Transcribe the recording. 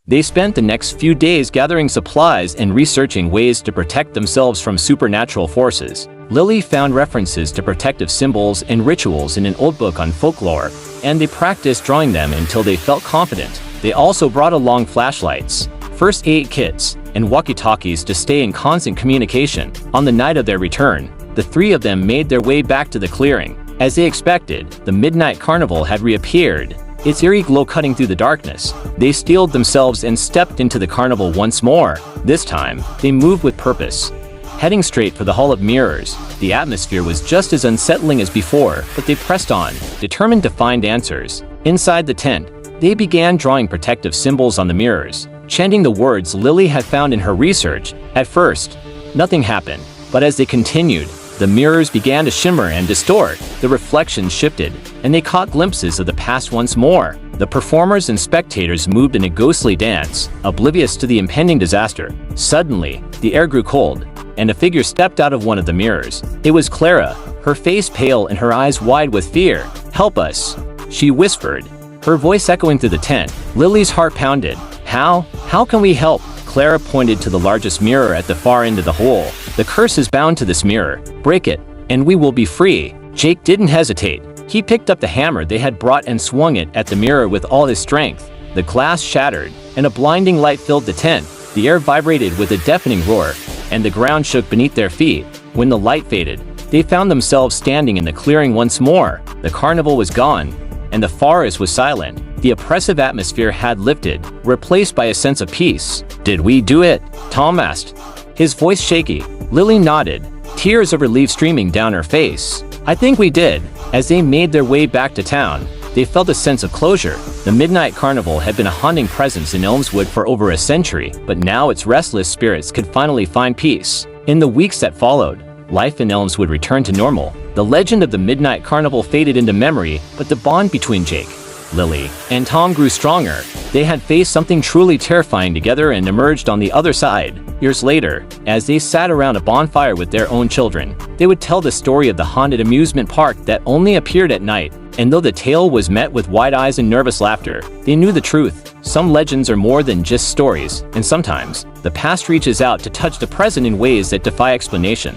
They spent the next few days gathering supplies and researching ways to protect themselves from supernatural forces. Lily found references to protective symbols and rituals in an old book on folklore, and they practiced drawing them until they felt confident. They also brought along flashlights, first aid kits, and walkie-talkies to stay in constant communication. On the night of their return, the three of them made their way back to the clearing. As they expected, the Midnight Carnival had reappeared, its eerie glow cutting through the darkness. They steeled themselves and stepped into the carnival once more. This time, they moved with purpose. Heading straight for the Hall of Mirrors, the atmosphere was just as unsettling as before, but they pressed on, determined to find answers. Inside the tent, they began drawing protective symbols on the mirrors, chanting the words Lily had found in her research. At first, nothing happened, but as they continued, the mirrors began to shimmer and distort. The reflections shifted, and they caught glimpses of the past once more. The performers and spectators moved in a ghostly dance, oblivious to the impending disaster. Suddenly, the air grew cold, and a figure stepped out of one of the mirrors. It was Clara, her face pale and her eyes wide with fear. "Help us," she whispered, her voice echoing through the tent. Lily's heart pounded. How can we help?" Clara pointed to the largest mirror at the far end of the hole. "The curse is bound to this mirror. Break it, and we will be free." Jake didn't hesitate. He picked up the hammer they had brought and swung it at the mirror with all his strength. The glass shattered, and a blinding light filled the tent. The air vibrated with a deafening roar, and the ground shook beneath their feet. When the light faded, they found themselves standing in the clearing once more. The carnival was gone, and the forest was silent. The oppressive atmosphere had lifted, replaced by a sense of peace. "Did we do it?" Tom asked, his voice shaky. Lily nodded, tears of relief streaming down her face. "I think we did." As they made their way back to town, they felt a sense of closure. The Midnight Carnival had been a haunting presence in Elmswood for over a century, but now its restless spirits could finally find peace. In the weeks that followed, life in Elmswood returned to normal. The legend of the Midnight Carnival faded into memory, but the bond between Jake, Lily, and Tom grew stronger. They had faced something truly terrifying together and emerged on the other side. Years later, as they sat around a bonfire with their own children, they would tell the story of the haunted amusement park that only appeared at night. And though the tale was met with wide eyes and nervous laughter, they knew the truth. Some legends are more than just stories, and sometimes, the past reaches out to touch the present in ways that defy explanation.